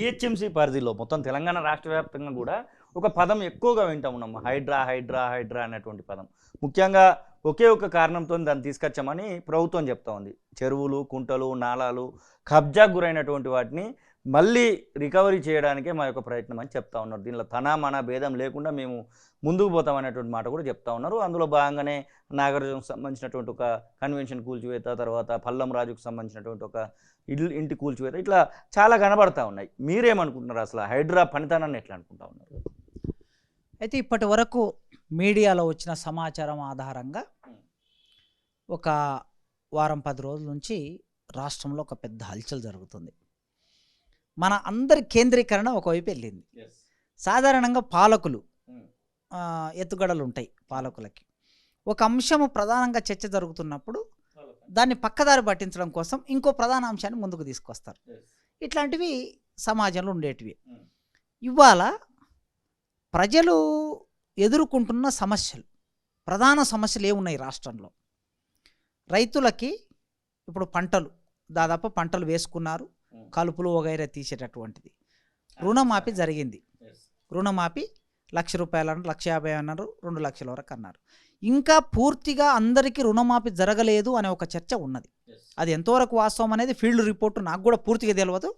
GHMC పరిధిలో మొత్తం తెలంగాణ రాష్ట్ర వ్యాప్తంగా కూడా ఒక పదం ఎక్కువగా వింటా ఉన్నాం, హైడ్రా హైడ్రా హైడ్రా అనేటువంటి పదం. ముఖ్యంగా ఒకే ఒక కారణంతో దాన్ని తీసుకొచ్చామని ప్రభుత్వం చెప్తా ఉంది. చెరువులు, కుంటలు, నాలాలు కబ్జాకు గురైనటువంటి వాటిని మళ్ళీ రికవరీ చేయడానికే మా యొక్క ప్రయత్నం అని చెప్తా ఉన్నారు. దీనిలో మన భేదం లేకుండా మేము ముందుకు పోతామనేటువంటి మాట కూడా చెప్తా ఉన్నారు. అందులో భాగంగానే నాగార్జునకు సంబంధించినటువంటి ఒక కన్వెన్షన్ కూల్చివేత, తర్వాత పల్లం రాజుకు సంబంధించినటువంటి ఒక ఇంటి కూల్చివేత, ఇట్లా చాలా కనబడతా ఉన్నాయి. మీరేమనుకుంటున్నారు? అసలు హైడ్రా పనితనాన్ని ఎట్లా అనుకుంటా ఉన్నారు? అయితే ఇప్పటి వరకు మీడియాలో వచ్చిన సమాచారం ఆధారంగా ఒక వారం 10 రోజుల నుంచి రాష్ట్రంలో ఒక పెద్ద హల్చల్ జరుగుతుంది. మన అందరి కేంద్రీకరణ ఒకవైపు వెళ్ళింది. సాధారణంగా పాలకులు ఎత్తుగడలు ఉంటాయి. పాలకులకి ఒక అంశము ప్రధానంగా చర్చ జరుగుతున్నప్పుడు దాన్ని పక్కదారి పట్టించడం కోసం ఇంకో ప్రధాన అంశాన్ని ముందుకు తీసుకొస్తారు. ఇట్లాంటివి సమాజంలో ఉండేటివి. ఇవాళ ప్రజలు ఎదుర్కొంటున్న సమస్యలు, ప్రధాన సమస్యలు ఏమున్నాయి రాష్ట్రంలో? రైతులకి ఇప్పుడు దాదాపు పంటలు వేసుకున్నారు, కలుపులు వగైరా తీసేటటువంటిది. రుణమాఫీ జరిగింది. రుణమాఫీ 1,00,000 రూపాయలు అన్నారు, 1,50,000 అన్నారు, 2 లక్షల వరకు అన్నారు. ఇంకా పూర్తిగా అందరికీ రుణమాఫీ జరగలేదు అనే ఒక చర్చ ఉన్నది. అది ఎంతవరకు వాస్తవం అనేది ఫీల్డ్ రిపోర్టు నాకు కూడా పూర్తిగా తెలియదు.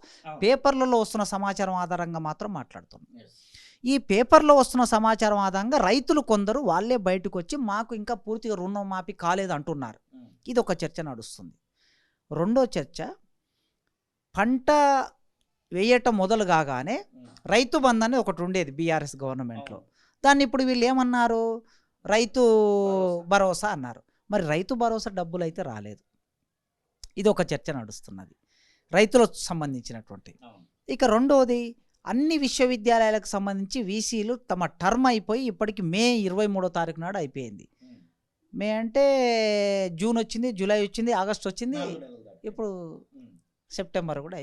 పేపర్లలో వస్తున్న సమాచారం ఆధారంగా మాత్రం మాట్లాడుతున్నాం. ఈ పేపర్లో వస్తున్న సమాచారం ఆధారంగా రైతులు కొందరు వాళ్ళే బయటకు వచ్చి మాకు ఇంకా పూర్తిగా రుణమాఫీ కాలేదు అంటున్నారు. ఇది ఒక చర్చ నడుస్తుంది. రెండో చర్చ, పంట వేయటం మొదలు కాగానే రైతు బంధు అనేది ఒకటి ఉండేది బీఆర్ఎస్ గవర్నమెంట్లో. దాన్ని ఇప్పుడు వీళ్ళు ఏమన్నారు? రైతు భరోసా అన్నారు. మరి రైతు భరోసా డబ్బులు అయితే రాలేదు. ఇది ఒక చర్చ నడుస్తున్నది రైతులకు సంబంధించినటువంటి. ఇక రెండోది, అన్ని విశ్వవిద్యాలయాలకు సంబంధించి వీసీలు తమ టర్మ్ అయిపోయి ఇప్పటికి మే 23వ తారీఖు నాడు అయిపోయింది. మే అంటే జూన్ వచ్చింది, జూలై వచ్చింది, ఆగస్ట్ వచ్చింది, ఇప్పుడు సెప్టెంబర్ కూడా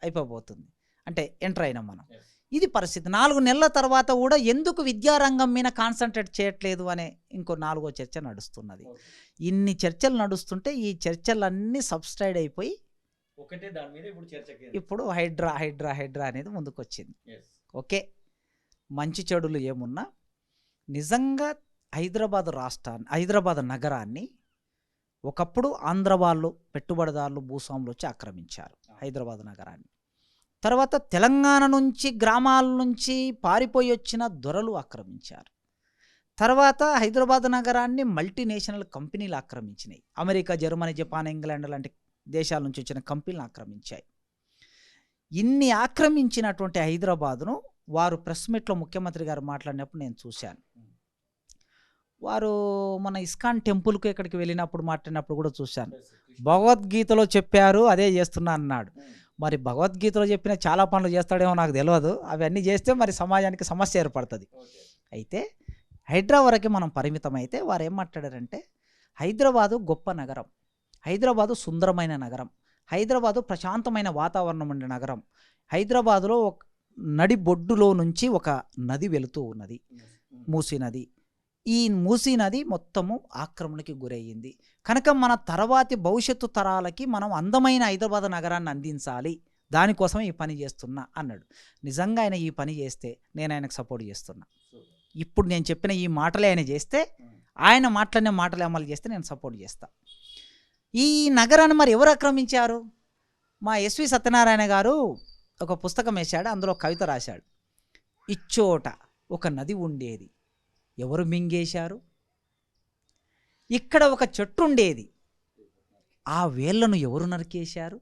అయిపోబోతుంది. అంటే ఎంటర్ అయినాం మనం. ఇది పరిస్థితి. 4 నెలల తర్వాత కూడా ఎందుకు విద్యారంగం మీద కాన్సన్ట్రేట్ చేయట్లేదు అనే ఇంకో 4వ చర్చ నడుస్తున్నది. ఇన్ని చర్చలు నడుస్తుంటే ఈ చర్చలన్నీ సబ్స్టైడ్ అయిపోయి ఒకటే దాని మీద ఇప్పుడు హైడ్రా హైడ్రా హైడ్రా అనేది ముందుకు వచ్చింది. ఓకే, మంచి చెడులు ఏమున్నా నిజంగా హైదరాబాద్ నగరాన్ని ఒకప్పుడు ఆంధ్ర వాళ్ళు, పెట్టుబడిదారులు, భూస్వాములు వచ్చి ఆక్రమించారు హైదరాబాద్ నగరాన్ని. తర్వాత తెలంగాణ నుంచి, గ్రామాల నుంచి పారిపోయి వచ్చిన దొరలు ఆక్రమించారు. తర్వాత హైదరాబాద్ నగరాన్ని మల్టీనేషనల్ కంపెనీలు ఆక్రమించినాయి. అమెరికా, జర్మనీ, జపాన్, ఇంగ్లాండ్ లాంటి దేశాల నుంచి వచ్చిన కంపెనీలు ఆక్రమించాయి. ఇన్ని ఆక్రమించినటువంటి హైదరాబాదును వారు ప్రెస్ మీట్లో ముఖ్యమంత్రి గారు మాట్లాడినప్పుడు నేను చూశాను. వారు మన ఇస్కాన్ టెంపుల్కు ఎక్కడికి వెళ్ళినప్పుడు మాట్లాడినప్పుడు కూడా చూశాను. భగవద్గీతలో చెప్పారు, అదే చేస్తున్నా అన్నాడు. మరి భగవద్గీతలో చెప్పిన చాలా పనులు చేస్తాడేమో నాకు తెలియదు. అవన్నీ చేస్తే మరి సమాజానికి సమస్య ఏర్పడుతుంది. అయితే హైడ్రా వరకు మనం పరిమితం అయితే వారు ఏం మాట్లాడారంటే, హైదరాబాదు గొప్ప నగరం, హైదరాబాదు సుందరమైన నగరం, హైదరాబాదు ప్రశాంతమైన వాతావరణం ఉండే నగరం. హైదరాబాదులో నడిబొడ్డులో నుంచి ఒక నది వెళుతూ ఉన్నది, మూసీ నది. ఈ మూసీ నది మొత్తము ఆక్రమణకి గురయ్యింది కనుక మన తర్వాతి భవిష్యత్తు తరాలకి మనం అందమైన హైదరాబాద్ నగరాన్ని అందించాలి, దానికోసం ఈ పని చేస్తున్నా అన్నాడు. నిజంగా ఆయన ఈ పని చేస్తే నేను ఆయనకు సపోర్ట్ చేస్తున్నా. ఇప్పుడు నేను చెప్పిన ఈ మాటలే ఆయన చేస్తే, ఆయన మాట్లాడిన మాటలే అమలు చేస్తే నేను సపోర్ట్ చేస్తా. ఈ నగరాన్ని మరి ఎవరు ఆక్రమించారు? మా ఎస్వి సత్యనారాయణ గారు ఒక పుస్తకం వేశాడు, అందులో కవిత రాశాడు. ఇచ్చోట ఒక నది ఉండేది, ఎవరు మింగేశారు? ఇక్కడ ఒక చెట్టు ఉండేది, ఆ వేళ్లను ఎవరు నరికేశారు?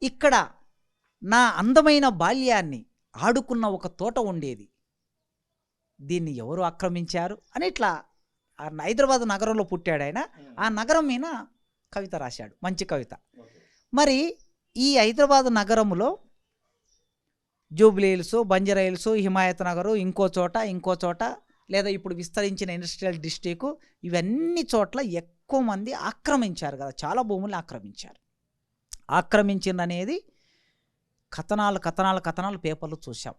ఇక్కడ నా అందమైన బాల్యాన్ని ఆడుకున్న ఒక తోట ఉండేది, దీన్ని ఎవరు ఆక్రమించారు అని ఇట్లా హైదరాబాద్ నగరంలో పుట్టాడు ఆయన. ఆ నగరం మీద కవిత రాశాడు, మంచి కవిత. మరి ఈ హైదరాబాద్ నగరంలో Jubilee hills, Banjara hills, Himayat Nagar, ఇంకో చోట లేదా ఇప్పుడు విస్తరించిన ఇండస్ట్రియల్ డిస్ట్రిక్ట్, ఇవన్నీ చోట్ల ఎక్కువ మంది ఆక్రమించారు కదా, చాలా భూములు ఆక్రమించారు. ఆక్రమించిందనేది కథనాలు పేపర్లు చూసాం.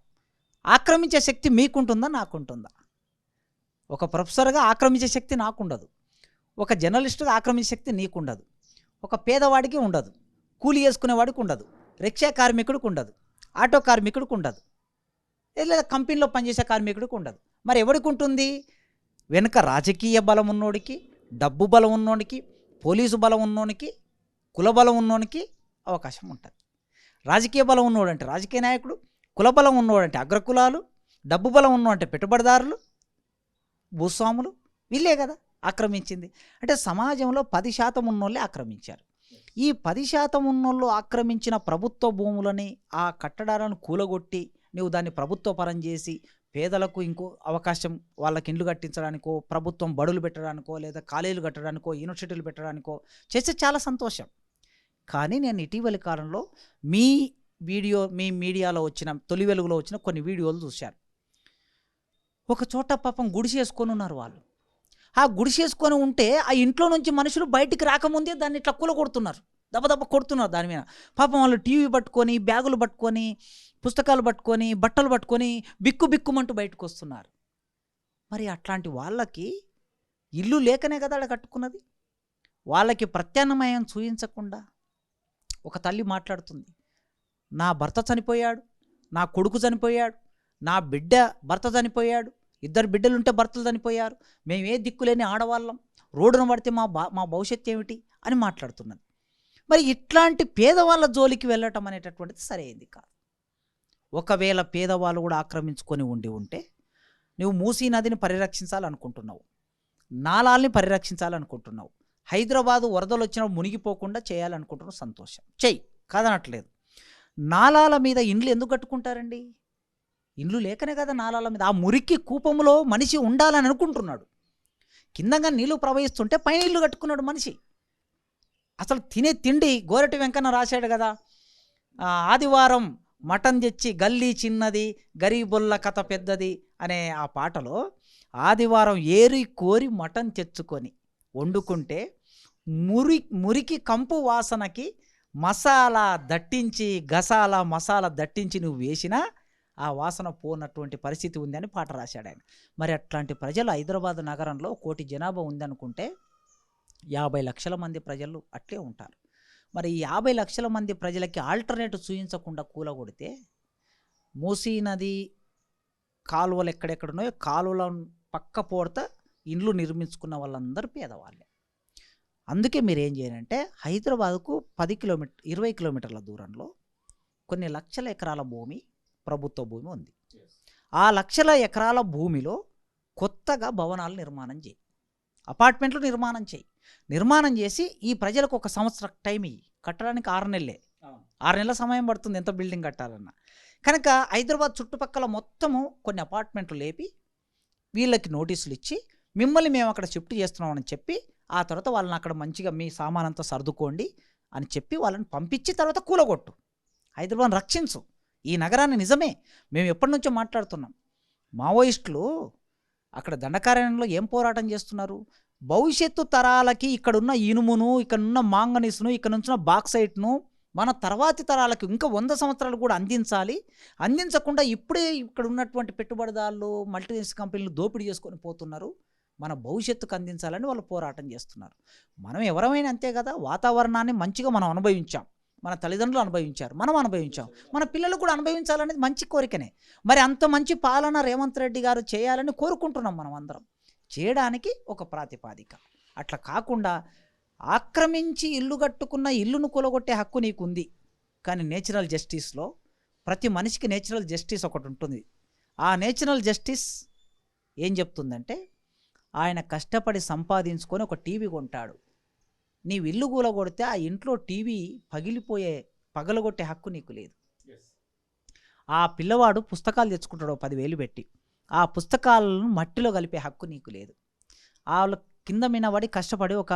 ఆక్రమించే శక్తి మీకుంటుందా, నాకుంటుందా? ఒక ప్రొఫెసర్గా ఆక్రమించే శక్తి నాకుండదు, ఒక జర్నలిస్టుగా ఆక్రమించే శక్తి నీకుండదు, ఒక పేదవాడికి ఉండదు, కూలి చేసుకునేవాడికి ఉండదు, రిక్షా కార్మికుడికి ఉండదు, ఆటో కార్మికుడికి ఉండదు, లేదా కంపెనీలో పనిచేసే కార్మికుడికి ఉండదు. మరి ఎవరికి ఉంటుంది? వెనుక రాజకీయ బలం ఉన్నోడికి, డబ్బు బలం ఉన్నోడికి, పోలీసు బలం ఉన్నోనికి, కుల బలం ఉన్నోనికి అవకాశం ఉంటుంది. రాజకీయ బలం ఉన్నోడంటే రాజకీయ నాయకుడు, కుల బలం ఉన్నోడంటే అగ్రకులాలు, డబ్బు బలం ఉన్నోడంటే పెట్టుబడిదారులు, భూస్వాములు, వీళ్ళే కదా ఆక్రమించింది. అంటే సమాజంలో 10% ఉన్నోళ్ళే ఆక్రమించారు. ఈ 10% ఉన్నోళ్ళు ఆక్రమించిన ప్రభుత్వ భూములని, ఆ కట్టడాలను కూలగొట్టి నువ్వు దాన్ని ప్రభుత్వ పరం చేసి పేదలకు ఇంకో అవకాశం, వాళ్ళకి ఇండ్లు కట్టించడానికో, ప్రభుత్వం బడులు పెట్టడానికో, లేదా కాలేజీలు కట్టడానికో, యూనివర్సిటీలు పెట్టడానికో చేస్తే చాలా సంతోషం. కానీ నేను ఇటీవలి కాలంలో మీ మీడియాలో వచ్చిన, తొలి వెలుగులో వచ్చిన కొన్ని వీడియోలు చూశాను. ఒక చోట పాపం గుడిసేసుకొని ఉన్నారు వాళ్ళు. ఆ గుడిసేసుకొని ఉంటే ఆ ఇంట్లో నుంచి మనుషులు బయటికి రాకముందే దాన్ని ఇట్లా కూలగొడుతున్నారు, దెబ్బ కొడుతున్నారు దాని మీద. పాపం వాళ్ళు టీవీ పట్టుకొని, బ్యాగులు పట్టుకొని, పుస్తకాలు పట్టుకొని, బట్టలు పట్టుకొని బిక్కుమంటూ బయటకు వస్తున్నారు. మరి అట్లాంటి వాళ్ళకి ఇల్లు లేకనే కదా అక్కడ కట్టుకున్నది. వాళ్ళకి ప్రత్యామ్నాయం చూపించకుండా ఒక తల్లి మాట్లాడుతుంది, నా భర్త చనిపోయాడు, నా కొడుకు చనిపోయాడు, నా బిడ్డ భర్త చనిపోయాడు, 2 బిడ్డలుంటే భర్తలు చనిపోయారు, మేము ఏ దిక్కులేని ఆడవాళ్ళం, రోడ్డున పడితే మా భవిష్యత్తు ఏమిటి అని మాట్లాడుతున్నది. మరి ఇట్లాంటి పేదవాళ్ళ జోలికి వెళ్ళటం అనేటటువంటిది సరైంది కాదు. ఒకవేళ పేదవాళ్ళు కూడా ఆక్రమించుకొని ఉంటే నువ్వు మూసీ నదిని పరిరక్షించాలనుకుంటున్నావు, నాలాల్ని పరిరక్షించాలనుకుంటున్నావు, హైదరాబాదు వరదలు వచ్చినప్పుడు మునిగిపోకుండా చేయాలనుకుంటున్నావు, సంతోషం, చెయ్యి, కాదనట్లేదు. నాలాల మీద ఇండ్లు ఎందుకు కట్టుకుంటారండి? ఇండ్లు లేకనే కదా నాలాల మీద. ఆ మురికి కూపంలో మనిషి ఉండాలని అనుకుంటున్నాడు, కిందంగా నీళ్లు ప్రవహిస్తుంటే పైన ఇల్లు కట్టుకున్నాడు మనిషి. అసలు తినే తిండి గోరటి వెంకన్న రాశాడు కదా, ఆదివారం మటన్ తెచ్చి గల్లీ చిన్నది, గరీబుల్ల కథ పెద్దది అనే ఆ పాటలో ఆదివారం ఏరి కోరి మటన్ తెచ్చుకొని వండుకుంటే మురికి కంపు వాసనకి మసాలా దట్టించి, మసాలా దట్టించి నువ్వు వేసినా ఆ వాసన పోనటువంటి పరిస్థితి ఉంది అని పాట రాశాడు ఆయన. మరి అట్లాంటి ప్రజలు హైదరాబాద్ నగరంలో 1 కోటి జనాభా ఉందనుకుంటే 50 లక్షల మంది ప్రజలు అట్లే ఉంటారు. మరి ఈ 50 లక్షల మంది ప్రజలకి ఆల్టర్నేటివ్ చూపించకుండా కూలగొడితే, మూసీ నది కాలువలు ఎక్కడెక్కడున్నాయో కాలువల పక్క పోడత ఇండ్లు నిర్మించుకున్న వాళ్ళందరూ పేదవాళ్ళే. అందుకే మీరు ఏం చేయాలంటే, హైదరాబాద్కు 20 కిలోమీటర్ల దూరంలో కొన్ని లక్షల ఎకరాల భూమి, ప్రభుత్వ భూమి ఉంది. ఆ లక్షల ఎకరాల భూమిలో కొత్తగా భవనాలు నిర్మాణం చేయి, అపార్ట్మెంట్లు నిర్మాణం చేసి ఈ ప్రజలకు 1 సంవత్సరం టైం ఇయ్యి. కట్టడానికి 6 నెలలే, 6 నెలల సమయం పడుతుంది ఎంత బిల్డింగ్ కట్టాలన్నా. కనుక హైదరాబాద్ చుట్టుపక్కల మొత్తము కొన్ని అపార్ట్మెంట్లు లేపి వీళ్ళకి నోటీసులు ఇచ్చి, మిమ్మల్ని మేము అక్కడ షిఫ్ట్ చేస్తున్నామని చెప్పి, ఆ తర్వాత వాళ్ళని అక్కడ మంచిగా మీ సామానంతా సర్దుకోండి అని చెప్పి వాళ్ళని పంపించి తర్వాత కూలగొట్టు, హైదరాబాద్ని రక్షించు. ఈ నగరాన్ని నిజమే మేము ఎప్పటి నుంచో మాట్లాడుతున్నాం. మావోయిస్టులు అక్కడ దండకారణ్యంలో ఏం పోరాటం చేస్తున్నారు? భవిష్యత్తు తరాలకి ఇక్కడున్న ఇనుమును, ఇక్కడున్న మాంగనీస్ను, ఇక్కడ నుంచిన బాక్సైట్ను మన తర్వాతి తరాలకు ఇంకా 100 సంవత్సరాలు కూడా అందించకుండా ఇప్పుడే ఇక్కడ ఉన్నటువంటి పెట్టుబడిదారులు, మల్టీనేషనల్ కంపెనీలు దోపిడీ చేసుకొని పోతున్నారు. మన భవిష్యత్తుకు అందించాలని వాళ్ళు పోరాటం చేస్తున్నారు. మనం ఎవరమైనా అంతే కదా, వాతావరణాన్ని మంచిగా మనం అనుభవించాం, మన తల్లిదండ్రులు అనుభవించారు, మనం అనుభవించాం, మన పిల్లలు కూడా అనుభవించాలనేది మంచి కోరికనే. మరి అంత మంచి పాలన రేవంత్ రెడ్డి గారు చేయాలని కోరుకుంటున్నాం మనం అందరం. చేయడానికి ఒక ప్రాతిపాదిక. అట్లా కాకుండా ఆక్రమించి ఇల్లు కట్టుకున్న ఇల్లును కూలగొట్టే హక్కు నీకుంది. కానీ నేచురల్ జస్టిస్లో ప్రతి మనిషికి నేచురల్ జస్టిస్ ఒకటి ఉంటుంది. ఆ నేచురల్ జస్టిస్ ఏం చెప్తుందంటే, ఆయన కష్టపడి సంపాదించుకొని ఒక టీవీ కొంటాడు, నీవు ఇల్లు కూలగొడితే ఆ ఇంట్లో టీవీ పగలగొట్టే హక్కు నీకు లేదు. ఆ పిల్లవాడు పుస్తకాలు తెచ్చుకుంటాడు 10,000 పెట్టి, ఆ పుస్తకాలను మట్టిలో కలిపే హక్కు నీకు లేదు. వాళ్ళ కింద మినబడి కష్టపడి ఒక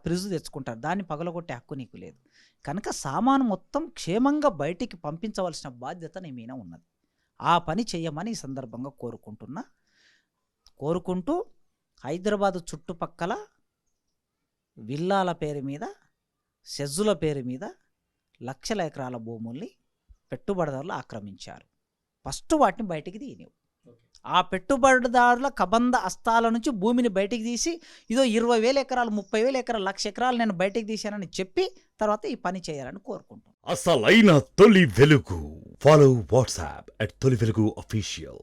ఫ్రిడ్జ్ తెచ్చుకుంటారు, దాన్ని పగలగొట్టే హక్కు నీకు లేదు. కనుక సామాను మొత్తం క్షేమంగా బయటికి పంపించవలసిన బాధ్యత నీ మీద ఉన్నది. ఆ పని చేయమని ఈ సందర్భంగా కోరుకుంటూ హైదరాబాదు చుట్టుపక్కల విల్లాల పేరు మీద, సెజ్జుల పేరు మీద లక్షల ఎకరాల భూముల్ని పెట్టుబడిదారులు ఆక్రమించారు. ఫస్ట్ వాటిని బయటికి తీయనివ్వు. ఆ పెట్టుబడిదారుల కబంధ హస్తాల నుంచి భూమిని బయటికి తీసి, ఇదో 20,000 ఎకరాలు, 30,000 ఎకరాలు, 1,00,000 ఎకరాలు నేను బయటికి తీశానని చెప్పి తర్వాత ఈ పని చేయాలని కోరుకుంటాం. అసలైన తొలి వెలుగు Follow WhatsApp at Toli Velugu Official.